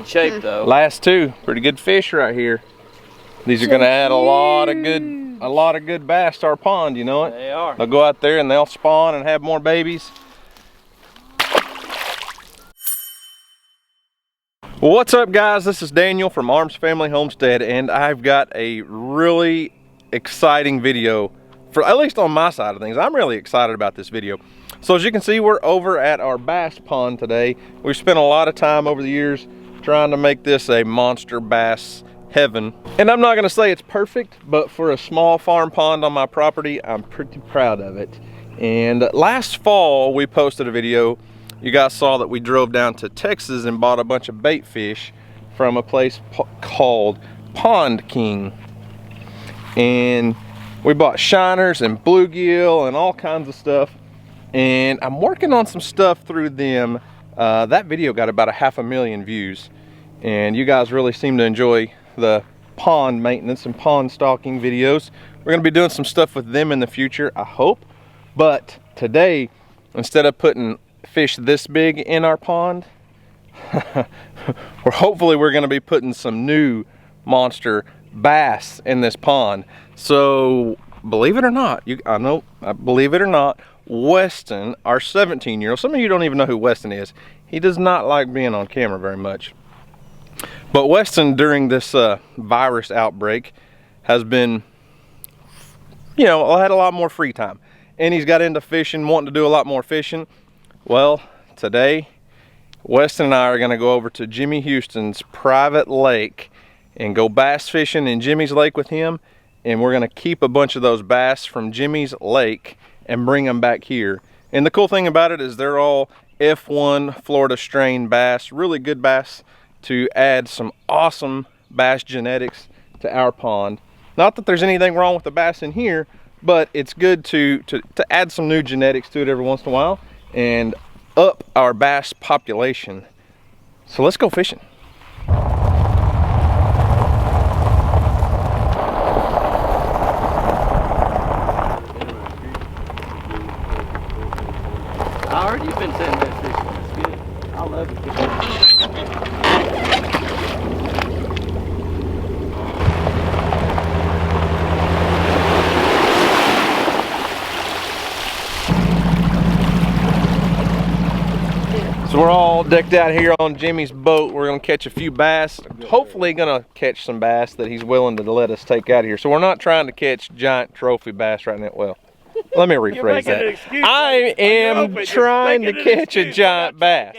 good shape though. Last two, pretty good fish right here. These are gonna add a lot of good bass to our pond, you know it? They are. They'll go out there and they'll spawn and have more babies. Well, what's up guys? This is Daniel from Arms Family Homestead, and I've got a really exciting video for, at least on my side of things. I'm really excited about this video. So as you can see, we're over at our bass pond today. We've spent a lot of time over the years trying to make this a monster bass heaven. And I'm not gonna say it's perfect, but for a small farm pond on my property, I'm pretty proud of it. And last fall, we posted a video. You guys saw that we drove down to Texas and bought a bunch of bait fish from a place called Pond King. And we bought shiners and bluegill and all kinds of stuff. And I'm working on some stuff through them. That video got about 500,000 views. And you guys really seem to enjoy the pond maintenance and pond stocking videos. We're gonna be doing some stuff with them in the future, I hope. But today, instead of putting fish this big in our pond, hopefully we're gonna be putting some new monster bass in this pond. So believe it or not, believe it or not, Weston, our 17-year-old, some of you don't even know who Weston is. He does not like being on camera very much. But Weston, during this virus outbreak, has been, you know, had a lot more free time. And he's got into fishing, wanting to do a lot more fishing. Well, today, Weston and I are gonna go over to Jimmy Houston's private lake and go bass fishing in Jimmy's lake with him. And we're gonna keep a bunch of those bass from Jimmy's lake and bring them back here. And the cool thing about it is they're all F1 Florida strain bass, really good bass, to add some awesome bass genetics to our pond. Not that there's anything wrong with the bass in here, but it's good to add some new genetics to it every once in a while and up our bass population. So let's go fishing. I heard you've been saying that fishing. That's good. I love it. So we're all decked out here on Jimmy's boat. We're gonna catch a few bass. Hopefully gonna catch some bass that he's willing to let us take out of here. So we're not trying to catch giant trophy bass right now. Well, let me rephrase that. I am trying to catch a giant bass.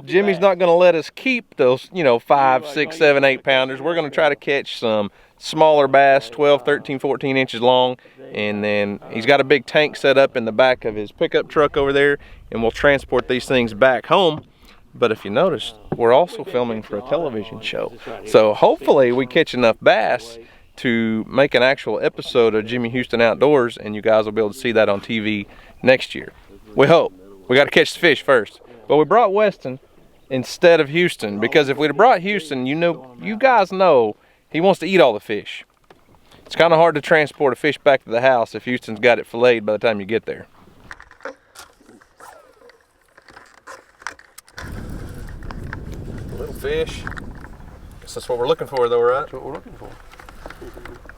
Jimmy's not gonna let us keep those, you know, 5, 6, 7, 8 pounders. We're gonna try to catch some smaller bass, 12, 13, 14 inches long. And then he's got a big tank set up in the back of his pickup truck over there, and we'll transport these things back home. But if you notice, we're also filming for a television show. So hopefully we catch enough bass to make an actual episode of Jimmy Houston Outdoors, and you guys will be able to see that on TV next year. We hope. We got to catch the fish first. But we brought Weston instead of Houston, because if we'd have brought Houston, you guys know he wants to eat all the fish. It's kind of hard to transport a fish back to the house if Houston's got it filleted by the time you get there. Little fish. Guess that's what we're looking for though, right? That's what we're looking for.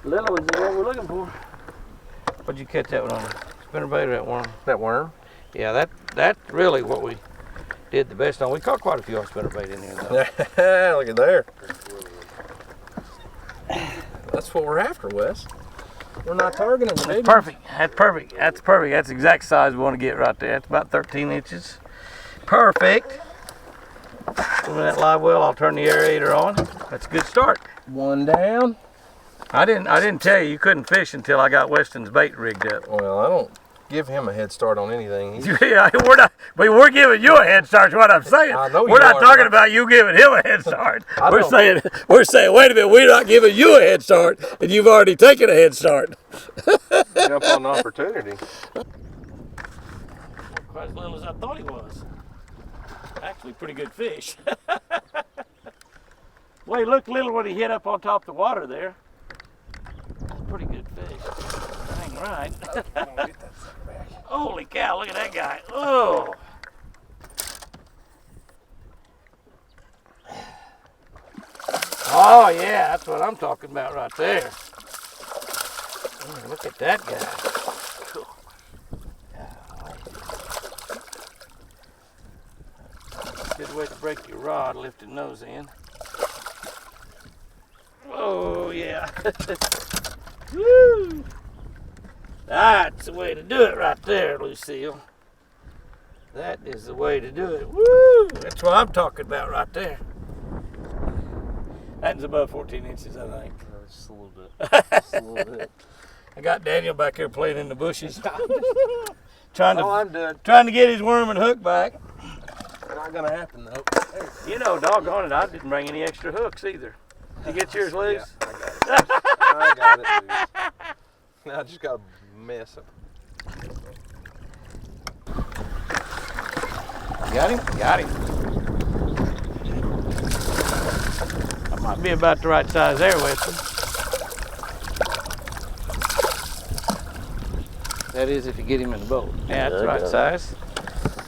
Little ones is what we're looking for. What'd you catch that one on? Spinnerbait or that worm? That worm? Yeah, that's really what we did the best on. We caught quite a few on spinnerbait in there though. Look at there. That's what we're after, Wes. We're not targeting the babies. Perfect. That's perfect. That's perfect. That's the exact size we want to get right there. That's about 13 inches. Perfect. With that live well, I'll turn the aerator on. That's a good start. One down. I didn't tell you couldn't fish until I got Weston's bait rigged up. Well, I don't give him a head start on anything. Yeah, we're giving you a head start is what I'm saying. I know we're not talking about you giving him a head start. We're saying, wait a minute, we're not giving you a head start, and you've already taken a head start. Jump on the opportunity. Quite as little as I thought he was. Actually, pretty good fish. Well, he looked little when he hit up on top of the water there. That's pretty good fish. Dang right. Holy cow, look at that guy. Oh. Oh yeah, that's what I'm talking about right there. Look at that guy. Cool. Good way to break your rod, lifting those in. Oh yeah. Woo! That's the way to do it right there, Lucille. That is the way to do it. Woo! That's what I'm talking about right there. That's above 14 inches, I think. Just a little bit. Just a little bit. I got Daniel back here playing in the bushes. trying I'm done. to get his worm and hook back. Not gonna happen though. You know, doggone it, I didn't bring any extra hooks either. Did you get yours loose? Yeah, I got it loose. Now I just got a mess of it. Got him? Got him. That might be about the right size there, Weston. That is if you get him in the boat. Yeah, that's the right size.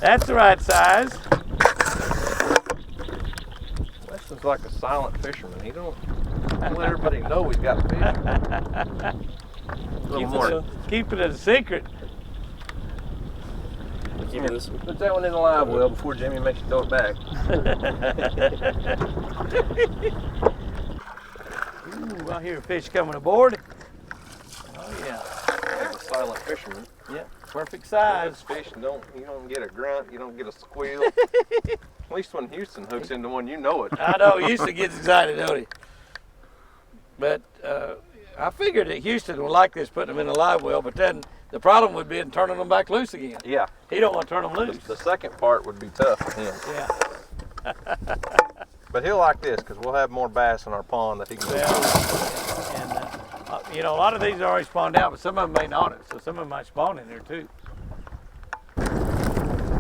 That's the right size. Weston's like a silent fisherman. He don't let everybody know he's got a fish. Keep it a secret. Give me this one. Put that one in the live well before Jimmy makes you throw it back. Ooh, I hear a fish coming aboard. Oh yeah. He's a silent fisherman. Yep, perfect This size. fish, you don't get a grunt, you don't get a squeal. At least when Houston hooks into one, you know it. I know, Houston gets excited, don't he? But I figured that Houston would like this, putting them in a live well, but then the problem would be in turning them back loose again. Yeah. He don't want to turn them loose. The second part would be tough for him. Yeah. But he'll like this because we'll have more bass in our pond that he can Yeah. And you know, a lot of these are already spawned out, but some of them ain't on it, so some of them might spawn in there too.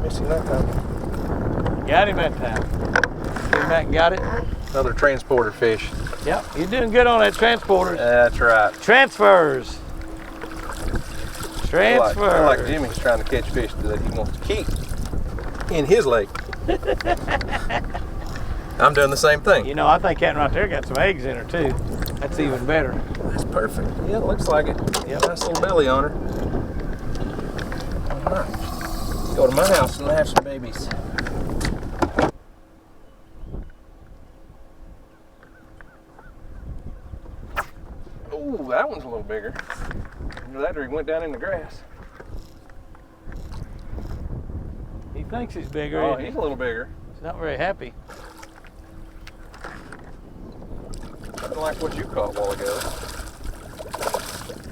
Missing that time. Got him that time. Came back and got it. Another transporter fish. Yep, you're doing good on that transporter. That's right. Transfers. I feel like Jimmy's trying to catch fish that he wants to keep in his lake. I'm doing the same thing. You know, I think that right there got some eggs in her too. That's even better. That's perfect. Yeah, it looks like it. Yep. Nice little belly on her. All right. Go to my house and have some babies. Ooh, that one's a little bigger. That or he went down in the grass. He thinks he's bigger. Oh, isn't he? he's a little bigger. He's not very happy. Nothing like what you caught a while ago.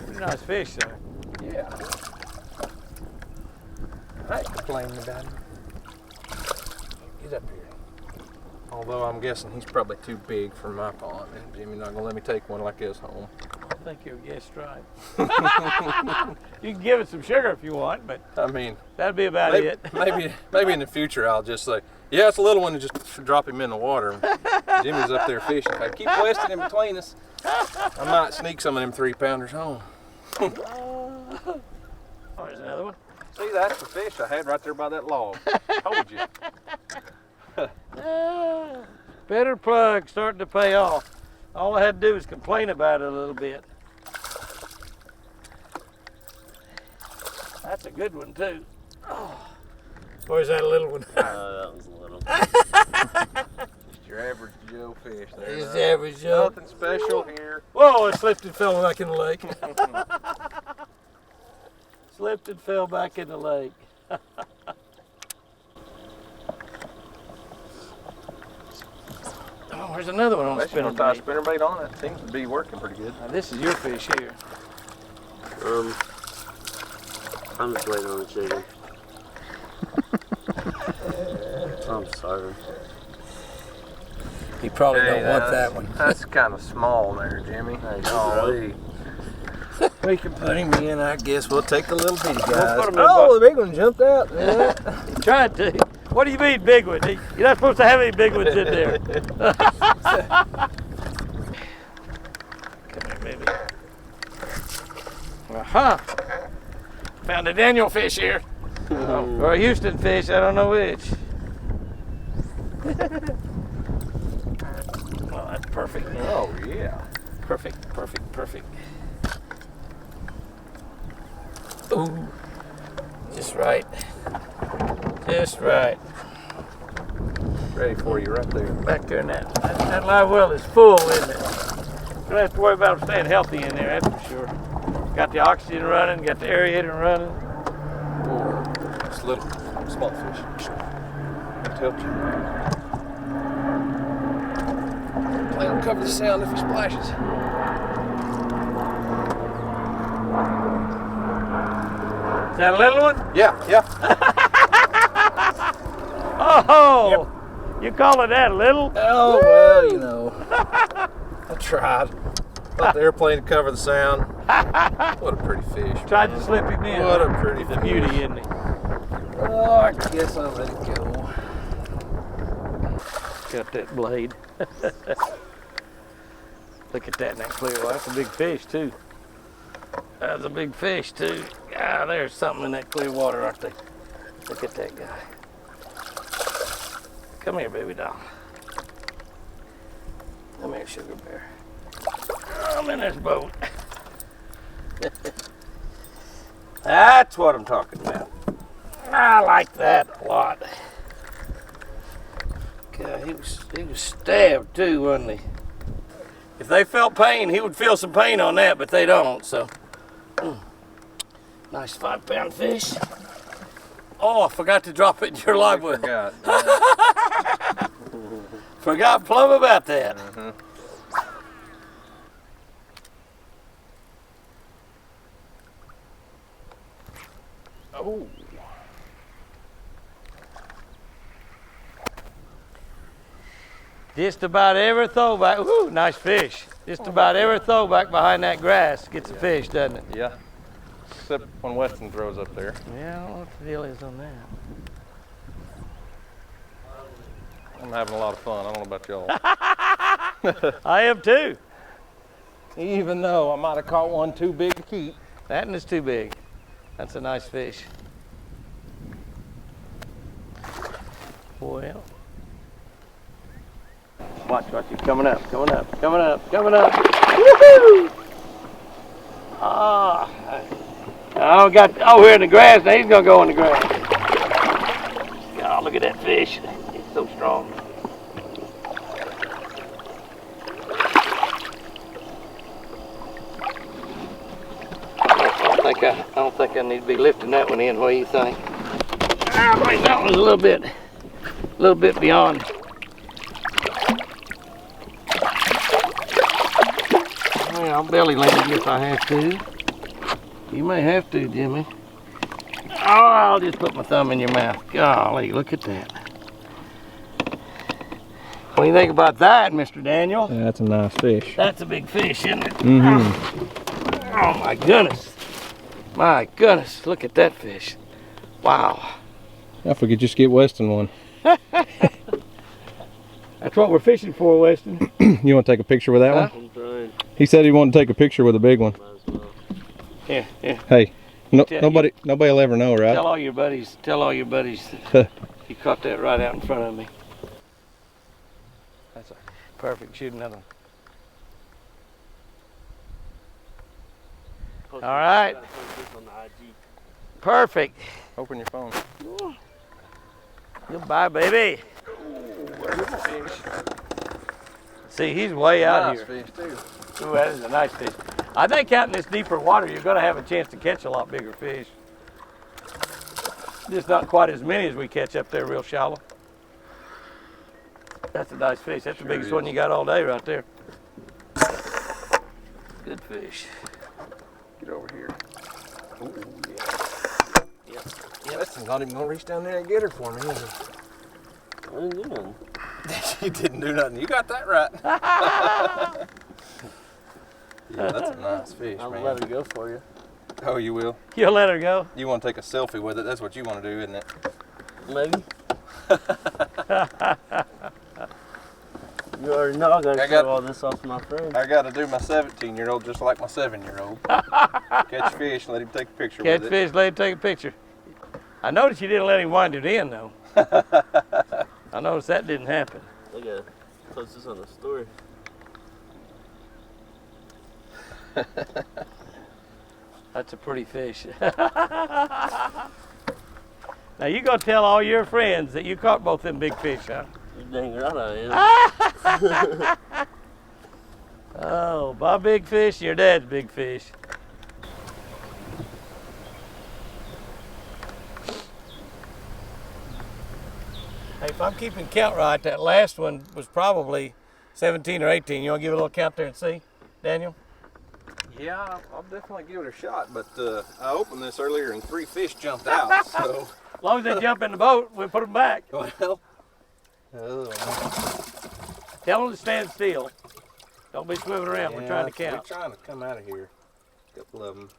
Pretty nice fish though. Yeah. I ain't complaining about him. He's up here. Although I'm guessing he's probably too big for my pond, and Jimmy's not gonna let me take one like this home. I think you'll guess right. You can give it some sugar if you want, but I mean, that'd be about maybe, it. maybe in the future I'll just say, yeah, it's a little one, and just drop him in the water. Jimmy's up there fishing. If I keep Weston in between us, I might sneak some of them 3-pounders home. Oh, there's another one. See, that's the fish I had right there by that log. Told you. Better plug starting to pay off. All I had to do was complain about it a little bit. That's a good one too. Oh. Or is that a little one? That was a little. Just your average Joe fish there. It's huh? average Joe. Nothing special here. Whoa, it slipped and fell back in the lake. Slipped and fell back in the lake. Oh, there's another one on the Especially spinner when bait. spinnerbait on it, seems to be working pretty good. Now, this is your fish here. I'm just waiting on the chicken. I'm starving. He probably Hey, don't want that one. That's kind of small there, Jimmy. Hey, Golly. We can put him in, I guess. We'll take the little bitty guys. put 'em in, Oh, the big one jumped out. He tried to. What do you mean, big one? You're not supposed to have any big ones in there. Come here, baby. Uh-huh. Found a Daniel fish here. Or a Houston fish, I don't know which. Well, that's perfect. Oh, yeah. Perfect, perfect, perfect. Ooh, just right. Just right. Ready for you right there. Back there in that live well is full, isn't it? Don't have to worry about them staying healthy in there, that's for sure. Got the oxygen running, got the aerator running. Oh, it's little, small fish. That helped you. Plan to cover the sound if he splashes. Is that a little one? Yeah, yeah. Oh, Yep. you calling that little? Oh, well, you know. I tried. Thought the airplane would cover the sound. What a pretty fish. Tried to slip him in. What a pretty He's a fish. beauty, isn't he? Oh, I guess I'll let it go. Got that blade. Look at that in that clear water. That's a big fish, too. That's a big fish, too. Ah, there's something in that clear water, aren't they? Look at that guy. Come here, baby doll. Come here, sugar bear. I'm in this boat. That's what I'm talking about. I like that a lot. God, he was stabbed too, wasn't he? If they felt pain, he would feel some pain on that, but they don't, so. Nice 5-pound fish. Oh, I forgot to drop it in your live well. Forgot. Forgot plumb about that. Oh. Just about every throwback, whoo, nice fish. Just about every throwback behind that grass gets a fish, doesn't it? Yeah. Except when Weston throws up there. Yeah, I don't know what the deal is on that. I'm having a lot of fun. I don't know about y'all. I am too. Even though I might have caught one too big to keep. That one is too big. That's a nice fish. Well. Watch, he's coming up, coming up, coming up, coming up. Woohoo! Ah. We're in the grass, now he's gonna go in the grass. God, look at that fish. He's so strong. I don't think I need to be lifting that one in. What do you think? I think that one's a little bit beyond. Well, I'll belly land you if I have to. You may have to, Jimmy. Oh, I'll just put my thumb in your mouth. Golly, look at that. What do you think about that, Mr. Daniel? That's a nice fish. That's a big fish, isn't it? Mm-hmm. Oh my goodness. My goodness, look at that fish. Wow. If we could just get Weston one. That's what we're fishing for, Weston. You want to take a picture with that one? I'm trying. He said he wanted to take a picture with a big one. Might as well. Yeah. Hey, Yeah, nobody will ever know, right? Tell all your buddies you caught that right out in front of me. That's a perfect. Shoot another one. All right. On the IG. Perfect. Open your phone. Goodbye, baby. See, he's way out here. Fish too. Ooh, that is a nice fish. I think out in this deeper water, you're going to have a chance to catch a lot bigger fish. Just not quite as many as we catch up there real shallow. That's a nice fish. That's the biggest one you got all day right there. Good fish. Get over here. Ooh, yeah. Yep. Weston's not even gonna reach down there and get her for me, is he? I didn't do nothing. You didn't do nothing. You got that right. Yeah, that's a nice fish, I'll man. let her go for you. Oh, you will? You'll let her go? You want to take a selfie with it? That's what you want to do, isn't it? Maybe. You already know I gotta show all this off to my friends. I got to do my 17-year-old just like my 7-year-old. Catch fish, let him take a picture Catch with fish, let him take a picture. I noticed you didn't let him wind it in, though. I noticed that didn't happen. I gotta post this on the story. That's a pretty fish. Now you go tell all your friends that you caught both them big fish, huh? You dang right I am. Oh, my big fish, your dad's big fish. Hey, if I'm keeping count right, that last one was probably 17 or 18. You want to give it a little count there and see, Daniel? Yeah, I'll definitely give it a shot, but I opened this earlier and 3 fish jumped out, so. As long as they jump in the boat, we'll put them back. Well, Tell them to stand still. Don't be swimming around. yeah, We're trying to count. We're trying to come out of here. A couple of them.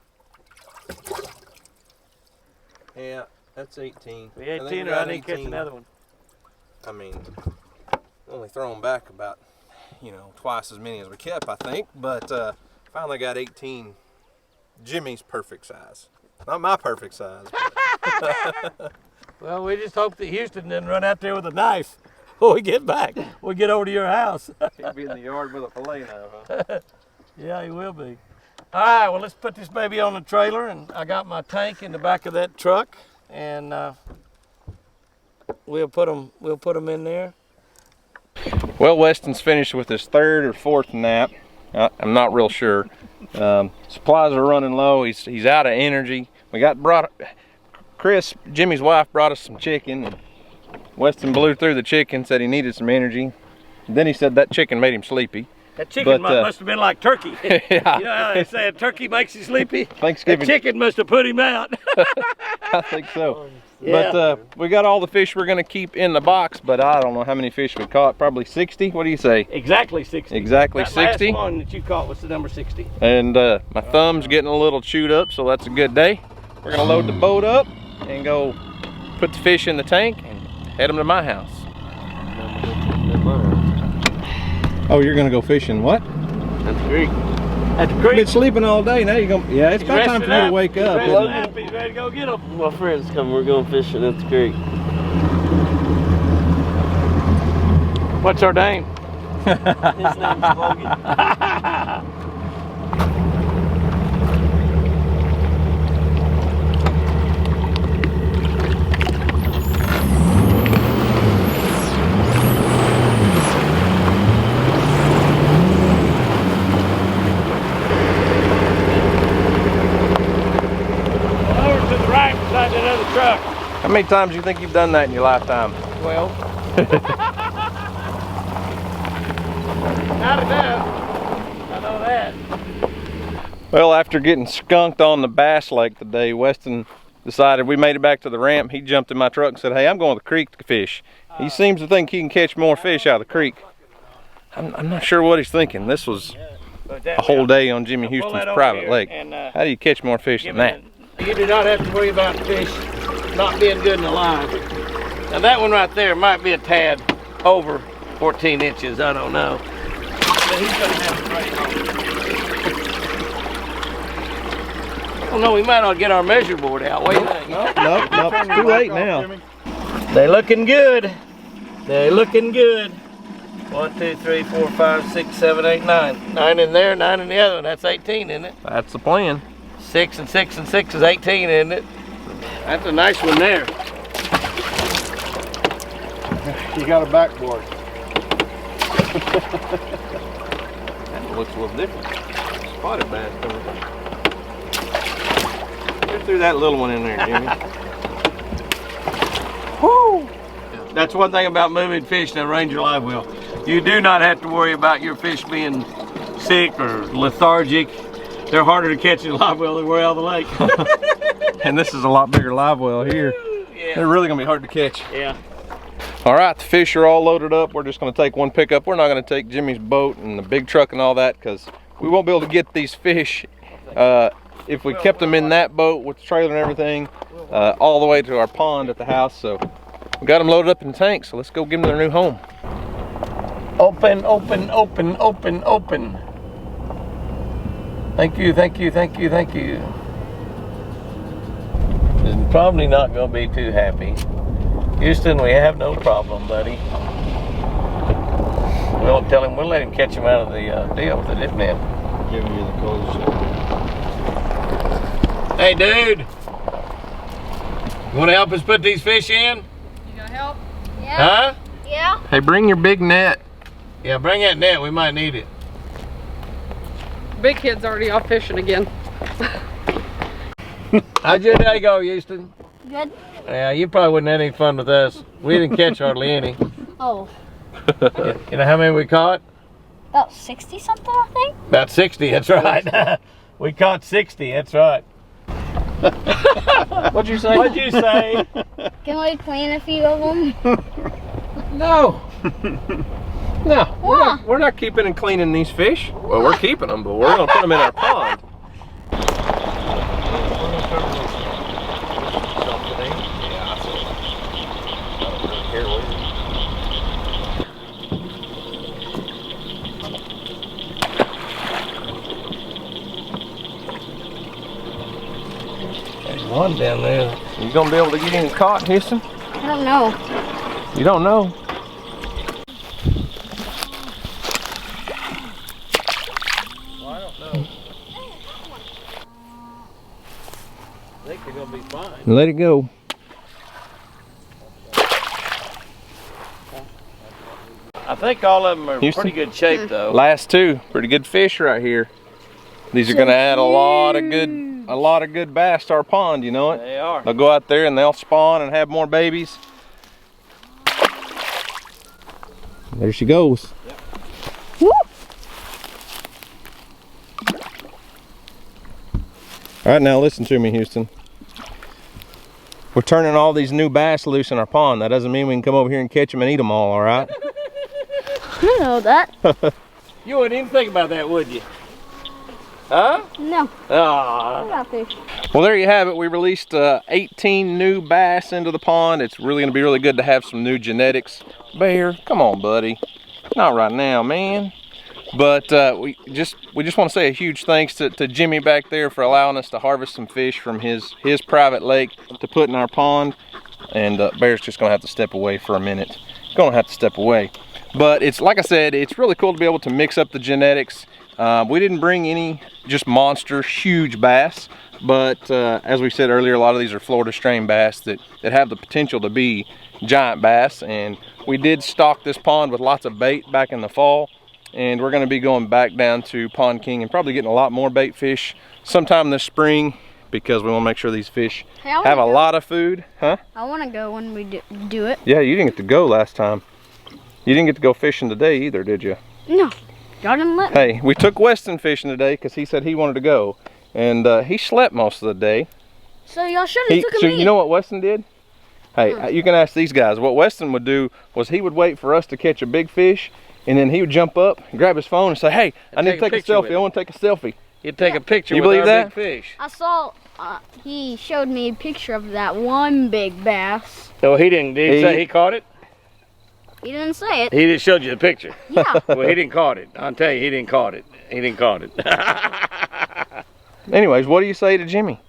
Yeah, that's 18. We 18 or I need to catch another one. I mean, only throwing back about, you know, twice as many as we kept, I think. But finally got 18. Jimmy's perfect size. Not my perfect size. Well, we just hope that Houston didn't run out there with a knife when we get back. We'll get over to your house. He'll be in the yard with a fillet knife, huh? Yeah, he will be. All right, well, let's put this baby on the trailer, and I got my tank in the back of that truck, and we'll put them in there. Well, Weston's finished with his 3rd or 4th nap. I'm not real sure. Supplies are running low. He's out of energy. Chris, Jimmy's wife, brought us some chicken, and Weston blew through the chicken, said he needed some energy. Then he said that chicken made him sleepy. That chicken must have been like turkey. Yeah. You know how they say a turkey makes you sleepy? Thanksgiving. The chicken must have put him out. I think so. Yeah. But we got all the fish we're going to keep in the box, but I don't know how many fish we caught. Probably 60. What do you say? Exactly 60. Exactly that 60. Last one that you caught was the number 60. And my thumb's getting a little chewed up, so that's a good day. We're going to load the boat up and go put the fish in the tank and head them to my house. Oh, you're going to go fishing what? At the creek. At the You've creek. been sleeping all day. Now you're going. Yeah, it's He's about time for me to wake up. He's Isn't ready, it? he's ready to go get them. My friends come, we're going fishing at the creek. What's our name? His name's Fogg. Truck. How many times do you think you've done that in your lifetime? Well, not enough. I know that. Well, after getting skunked on the Bass Lake today, Weston decided we made it back to the ramp. He jumped in my truck and said, "Hey, I'm going to the creek to fish." He seems to think he can catch more fish out of the creek. I'm not sure what he's thinking. This was a whole day on Jimmy Houston's private lake. How do you catch more fish than that? You do not have to worry about fish not being good and alive. Now that one right there might be a tad over 14 inches, I don't know. But he's gonna have to break home. Oh no, we might not get our measure board out. What do you think? Nope, it's too late now. They looking good. They looking good. 1, 2, 3, 4, 5, 6, 7, 8, 9. 9 in there, 9 in the other one. That's 18, isn't it? That's the plan. 6 and 6 and 6 is 18, isn't it? That's a nice one there. You got a backboard. That looks a little different. Spotted bass coming. Get through that little one in there, Jimmy. Woo! That's one thing about moving fish in a Ranger live well. You do not have to worry about your fish being sick or lethargic. They're harder to catch in a live well than we're out of the lake. And this is a lot bigger live well here. Yeah. They're really gonna be hard to catch. Yeah. All right, the fish are all loaded up. We're just gonna take one pickup. We're not gonna take Jimmy's boat and the big truck and all that because we won't be able to get these fish if we kept them in that boat with the trailer and everything all the way to our pond at the house. So we got them loaded up in the tank, so let's go give them their new home. Open, open, open, open, open. Thank you, thank you, thank you, thank you. He's probably not going to be too happy. Houston, we have no problem, buddy. We won't tell him, we'll let him catch him out of the deal with the dip net. giving you the cold shoulder. Hey, dude. You want to help us put these fish in? You gonna help? Yeah. Huh? Yeah. Hey, bring your big net. Yeah, bring that net. We might need it. Big kid's already off fishing again. How'd your day go, Houston? Good. Yeah, you probably wouldn't have any fun with us. We didn't catch hardly any. Oh, You know how many we caught? about 60 something, I think. About 60, that's right. We caught 60, that's right. What'd you say? What'd you say? Can we clean a few of them? No. No, Why? we're not keeping and cleaning these fish. Well, we're keeping them, but we're gonna put them in our pond. There's one down there. You gonna be able to get any caught, Houston? I don't know. You don't know. Well, I don't know. I think they're gonna be fine. Let it go. I think all of them are Houston? pretty good shape though. Last two, pretty good fish right here. These are gonna add a lot of good bass to our pond, you know it? They are. They'll go out there and they'll spawn and have more babies. There she goes. Yep. Woo! All right, now listen to me, Houston. We're turning all these new bass loose in our pond. That doesn't mean we can come over here and catch them and eat them all right? I know that. You wouldn't even think about that, would you? Huh? No. Ah. I got fish. Well, there you have it. We released 18 new bass into the pond. It's really going to be really good to have some new genetics. Bear, come on, buddy. Not right now, man. But we just want to say a huge thanks to Jimmy back there for allowing us to harvest some fish from his private lake to put in our pond. And Bear's just going to have to step away for a minute. Going to have to step away. But it's like I said, it's really cool to be able to mix up the genetics. We didn't bring any just monster huge bass, but as we said earlier, a lot of these are Florida strain bass that have the potential to be giant bass. And we did stock this pond with lots of bait back in the fall, and we're going to be going back down to Pond King and probably getting a lot more bait fish sometime this spring, because we want to make sure these fish have a lot of food. Huh? I want to go when we do it. Yeah, you didn't get to go last time. You didn't get to go fishing today either, did you? No. Y'all didn't let me. Hey, we took Weston fishing today because he said he wanted to go, and he slept most of the day. So y'all should have took So me. you know what Weston did? Hey, you can ask these guys. What Weston would do was he would wait for us to catch a big fish, and then he would jump up, grab his phone, and say, "Hey, I need to take a selfie. I want to take a selfie." You'd take a picture You with believe our that? big fish. I saw, he showed me a picture of that one big bass. Oh, he didn't. Did he say he caught it? He didn't say it. He just showed you the picture. Yeah. Well, he didn't caught it. I'll tell you, he didn't caught it. He didn't caught it. Anyways, what do you say to Jimmy?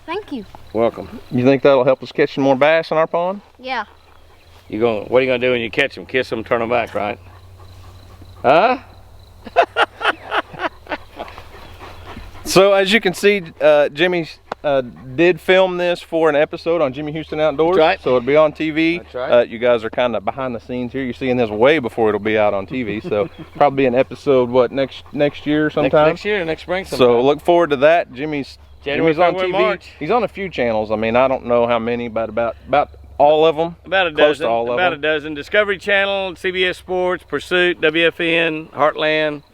Thank you. Welcome. You think that'll help us catch some more bass in our pond? Yeah. What are you gonna do when you catch them? Kiss them, turn them back, right? Huh? So as you can see, Jimmy did film this for an episode on Jimmy Houston Outdoors. That's right. So it'll be on TV. That's right. You guys are kind of behind the scenes here. You're seeing this way before it'll be out on TV. So probably an episode, what, next year sometime? Next year, next spring sometime. So look forward to that. Jimmy's January, on February, TV. March. He's on a few channels. I mean, I don't know how many, but about all of them. About a Close dozen. to all of About them. a dozen. Discovery Channel, CBS Sports, Pursuit, WFN, Heartland.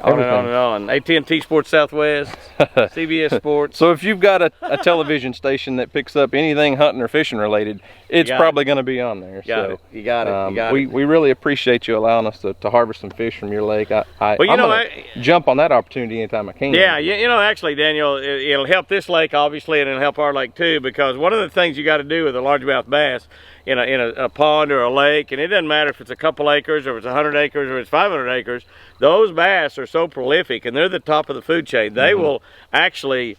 On and on and on. AT&T Sports Southwest, CBS Sports. So if you've got a television station that picks up anything hunting or fishing related, it's probably going to be on there. You got it. You got it. We really appreciate you allowing us to harvest some fish from your lake. I'm gonna jump on that opportunity anytime I can. Yeah, you know, actually, Daniel, it'll help this lake, obviously, and it'll help our lake, too, because one of the things you got to do with a largemouth bass in a pond or a lake, and it doesn't matter if it's a couple acres or if it's 100 acres or it's 500 acres, those bass are so prolific, and they're the top of the food chain. They will actually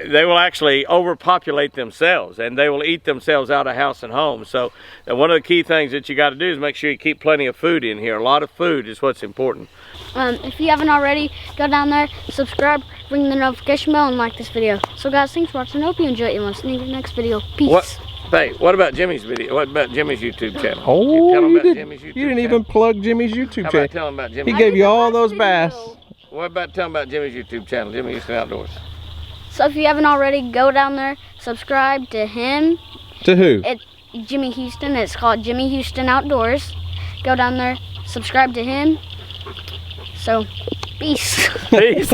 they will actually overpopulate themselves, and they will eat themselves out of house and home. So one of the key things that you got to do is make sure you keep plenty of food in here. A lot of food is what's important. If you haven't already, go down there, subscribe, ring the notification bell, and like this video. So guys, thanks for watching. I hope you enjoyed it. Let's see you in the next video. Peace. What about Jimmy's video? What about Jimmy's YouTube channel? Oh, tell 'em you about didn't, Jimmy's YouTube you didn't channel. even plug Jimmy's YouTube How channel. about telling about He Jimmy's? gave you all those bass. What about telling about Jimmy's YouTube channel, Jimmy Houston Outdoors? So if you haven't already, go down there, subscribe to him. To who? It's Jimmy Houston. It's called Jimmy Houston Outdoors. Go down there, subscribe to him. So, peace. Peace.